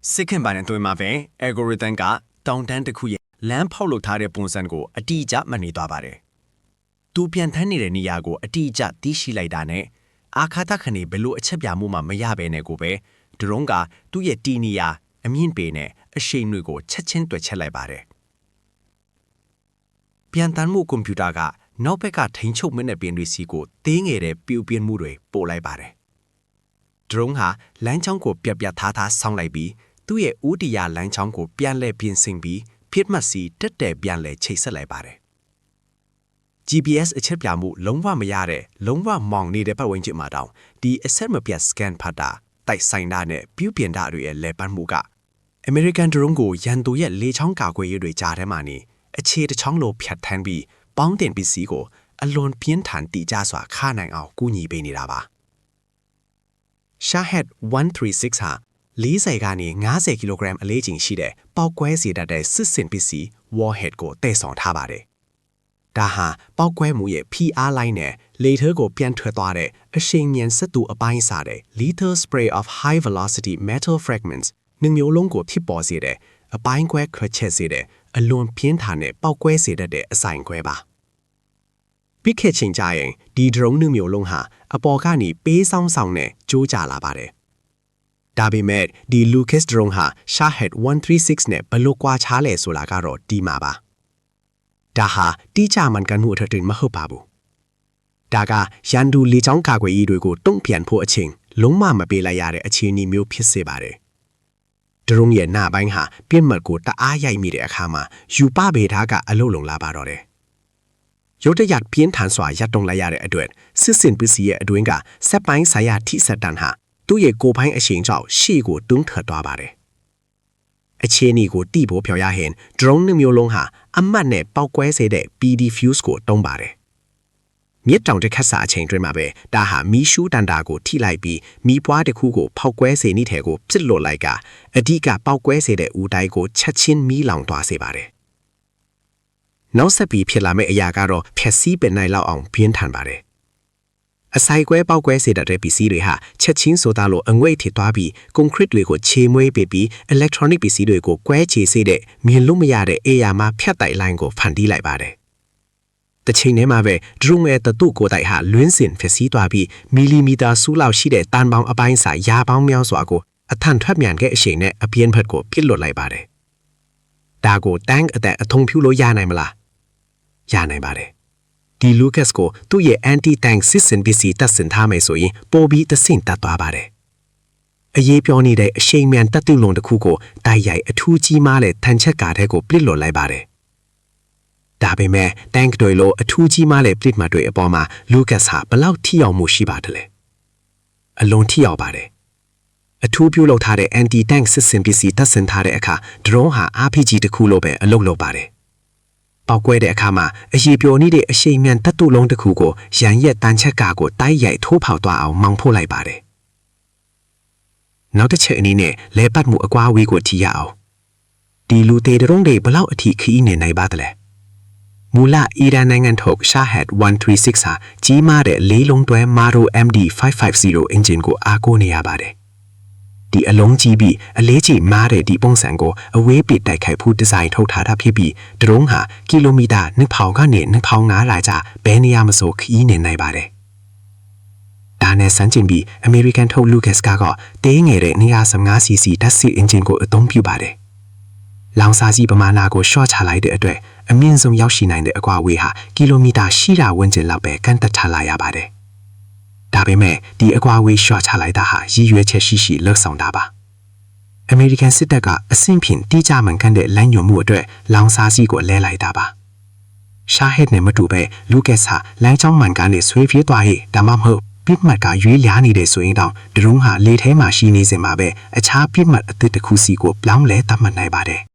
စစ်ခင်ပိုင်းတွင်မှာပဲ algorithm ကတောင်တန်းတစ်ခုရဲ့လမ်းဖောက်လုပ်ထားတဲ့ပုံစံကိုအတိအကျမှတ်နေသွားပါတယ်။သူပြန်ထမ်းနေတဲ့နေရာကိုအတိအကျသိရှိလိုက်တာနဲ့အာခါတခဏဘယ်လိုအချက်ပြမှုမှမရဘဲနဲ့ကိုပဲဒရုန်းကသူ့ရဲ့တီနီယာအမြင့်ပေနဲ့အရှိန်တွေကိုချက်ချင်းတွက်ချက်လိုက်ပါတယ်။ပြန်တမ်းမှုကွန်ပျူတာကနောက်ဘက်ကထိန်ချုပ်မနဲ့ပင်တွေစီကိုသေးငယ်တဲ့ပြူပြင်းမှုတွေပို့လိုက်ပါတယ်။ဒရုန်းဟာလမ်းချောင်းကိုပြက်ပြက်သားသားဆောင်းလိုက်ပြီးသူ့ရဲ့ဦးတည်ရာလမ်းချောင်းကိုပြန်လဲပြင်ဆင်ပြီးဖြစ်မှတ်စီတက်တဲ့ပြန်လဲချိတ်ဆက်လိုက်ပါတယ်။ GPS အချက်ပြမှုလုံးဝမရတဲ့လုံးဝမောင်နေတဲ့ပတ်ဝန်းကျင်မှာတောင်ဒီအဆက်မပြတ် scan ဖတ်တာတိုက်ဆိုင်တာနဲ့ပြုပြင်တာတွေရဲ့လဲပတ်မှုက American drone ကိုရန်သူရဲ့လေချောင်းကာကွယ်ရေးတွေကြားထဲမှာနေအခြေတစ်ချောင်းလိုဖြတ်ထန်းပြီးပေါင်းတင်ပစ္စည်းကိုအလွန်ပြင်းထန်တိကျစွာခနိုင်အောင်ကူညီပေးနေတာပါ။ Shahed 136 ဟာ40ကနေ50ကီလိုဂရမ်အလေးချိန်ရှိတဲ့ပေါက်ကွဲစေတတ်တဲ့စစ်စင်ပစ္စည်း warhead ကိုတည်ဆောင်ထားပါတယ်။ဒါဟာပေါက်ကွဲမှုရဲ့ PR line နဲ့လေထဲကိုပြန်ထွက်သွားတဲ့အရှိန်မြန်စက်တူအပိုင်းစားတဲ့ lethal spray of high velocity metal fragments နှမျိုးလုံးကိုဖြစ်ပေါ်စေတဲ့အပိုင်းကွဲခွဲချက်စေတဲ့အလွန်ပြင်းထန်တဲ့ပေါက်ကွဲစေတတ်တဲ့အဆိုင်ခွဲပါ။ပြီးခဲ့ချိန်ကြရင်ဒီ drone နှမျိုးလုံးဟာအပေါ်ကနေပေးဆောင်ဆောင်နဲ့ကျိုးကျလာပါတယ်။ဒါပေမဲ့ဒီ Lucas drone ဟာ Shahed 136နဲ့ဘယ်လိုကွာခြားလဲဆိုတာကတော့ဒီမှာပါ။ဒါဟာတိကျမှန်ကန်မှုအထက်တွင်မဟုတ်ပါဘူး။ဒါကရန်သူလေကြောင်းကာကွယ်ရေးတွေကိုတုံ့ပြန်ဖို့အချိန်လုံးဝမပေးလိုက်ရတဲ့အခြေအနေမျိုးဖြစ်စေပါတယ်။ drone ရဲ့နှာပိုင်းဟာပြင်းမှတ်ကိုတအားရိုက်မိတဲ့အခါမှာယူပဗေဒကအလုလုံလာပါတော့တယ်။ရုတ်တရက်ပြင်းထန်စွာရပ်တုံလိုက်ရတဲ့အတွက်စစ်စင်ပစ္စည်းရဲ့အတွင်းကစက်ပိုင်းဆိုင်ရာထိစက်တန်းဟာသူ့ရဲ့ကိုယ်ပိုင်းအရှိန်ကြောင့်ရှေ့ကိုတွန်းထွက်သွားပါတယ်။အခြေအနေကိုတိဖို့ပြောရရင် drone နှမျိုးလုံးဟာအမတ်နဲ့ပေါက်ကွဲစေတဲ့ PD fuse ကိုတုံးပါတယ်။မြစ်တောင်တစ်ခတ်စာအချိန်တွင်မှာပဲဒါဟာမီးရှူးတန်တာကိုထိလိုက်ပြီးမီးပွားတစ်ခုကိုဖောက်ကွဲစေနည်းထဲကိုပြစ်လွတ်လိုက်ကအဓိကပေါက်ကွဲစေတဲ့ဦးတိုင်းကိုချက်ချင်းမီးလောင်သွားစေပါတယ်။နောက်ဆက်ပြီးဖြစ်လာမယ့်အရာကတော့ဖြက်စီးပင်နိုင်လောက်အောင်ပြင်းထန်ပါတယ်။အဆိုင်ကွဲပေါက်ကွဲစေတဲ့ပစ္စည်းတွေဟာချက်ချင်းဆိုတာလိုအငွေ့ထစ်သွားပြီးကွန်ကရစ်တွေကိုခြေမွေးပေးပြီး electronic ပစ္စည်းတွေကိုကွဲချေစေတဲ့မြင်လို့မရတဲ့အေယာမှာဖြတ်တိုက်လိုင်းကိုဖန်တီးလိုက်ပါတယ်။တစ်ချိန်တည်းမှာပဲ drone ရဲ့တတုကိုတိုက်ဟာလွင်းစင်ဖြစ်စီးသွားပြီးမီလီမီတာစုလောက်ရှိတဲ့တန်ပေါင်းအပိုင်းစာရာပေါင်းများစွာကိုအထန်ထွက်မြန်တဲ့အရှိန်နဲ့အပြင်းဖက်ကိုပြစ်လွတ်လိုက်ပါတယ်။ဒါကိုတန်းအသက်အထုံဖြူလို့ရနိုင်မလား။ရနိုင်ပါတယ်။ဒီ Lucas ကိုသူ့ရဲ့ anti-tank စစ်စင်ပစ္စည်းတပ်ဆင်ထားမယ်ဆိုရင်ပိုပြီးတဆင့်တက်သွားပါတယ်။အရေးပြောနေတဲ့အရှိန်မြန်တပ်တုလုံးတစ်ခုကိုတိုက်ရိုက်အထူးကြီးမားတဲ့ထန်ချက်ကားတဲ့ကိုပြစ်လွတ်လိုက်ပါတယ်။ဒါပေမဲ့ tank တွေလိုအထူးကြီးမားတဲ့ပြစ်မှတ်တွေအပေါ်မှာ Lucas ဟာဘလောက်ထိရောက်မှုရှိပါတယ်လဲ။အလွန်ထိရောက်ပါတယ်။အထူးပြုလုပ်ထားတဲ့ anti-tank စစ်စင်ပစ္စည်းတပ်ဆင်ထားတဲ့အခါ drone ဟာ RPG တစ်ခုလိုပဲအလုပ်လုပ်ပါတယ်။ပေါက်ကွဲတဲ့အခါမှာအရေးပြောနေတဲ့အရှိန်မြန်တပ်တုလုံးတစ်ခုကိုရန်ရက်တန်ချက်ကားကိုတိုက်ရိုက်ထိုးဖောက်သွားအောင်မောင်းဖို့လိုက်ပါတယ်။နောက်တစ်ချက်အနေနဲ့လဲပတ်မှုအကွာအဝေးကိုထိရအောင်ဒီလူသေးဒရုန်းတွေဘလောက်အထိခီးနေနိုင်ပါသလဲ။မူလအီရန်နိုင်ငံထုတ် Shahed 136 ဟာကြီးမားတဲ့လေးလုံးတွဲ Maro MD550 engine ကိုအားကိုးနေရပါတယ်။ဒီအလုံးကြီးပြီးအလေးကြီးမားတဲ့ဒီပုံစံကိုအဝေးပစ်တိုက်ခိုက်ဖို့ဒီဇိုင်းထုတ်ထားတာဖြစ်ပြီးဒရုန်းဟာကီလိုမီတာ2000ကနေ2500ကျဘယ်နေရာမဆိုခီးနေနိုင်ပါတယ်။ဒါနဲ့ဆန်းကျင်ပြီး American ထုတ် Lucas ကတော့တေးငယ်တဲ့ 215cc ဓာတ်စစ် engine ကိုအသုံးပြုပါတယ်။လောင်စာစီပမာဏကိုရှော့ချလိုက်တဲ့အတွက်အမြင့်ဆုံးရောက်ရှိနိုင်တဲ့အကွာအဝေးဟာကီလိုမီတာရှိတာဝန်းကျင်လောက်ပဲကန့်သက်ထားလာရပါတယ်။ဒါပေမဲ့ဒီအကွာအဝေးရှော့ချလိုက်တာဟာရည်ရွယ်ချက်ရှိလှုပ်ဆောင်တာပါ။ American စစ်တပ်ကအဆင့်ဖြင့်တိကျမှန်ကန်တဲ့လမ်းညွှန်မှုအတွက်လောင်စာစီကိုလဲလိုက်တာပါ။ Shahed နဲ့မတူပဲ Lucas ဟာလမ်းကြောင်းမှန်ကန်တဲ့ဆွေးပြေးသွားရေးဒါမှမဟုတ်ပြစ်မှတ်ကရွေးလျားနေတဲ့ဆိုရင်တောင်ဒရုန်းဟာလေထဲမှာရှိနေစင်မှာပဲအခြားပြစ်မှတ်အသစ်တစ်ခုစီကိုပြောင်းလဲသတ်မှတ်နိုင်ပါတယ်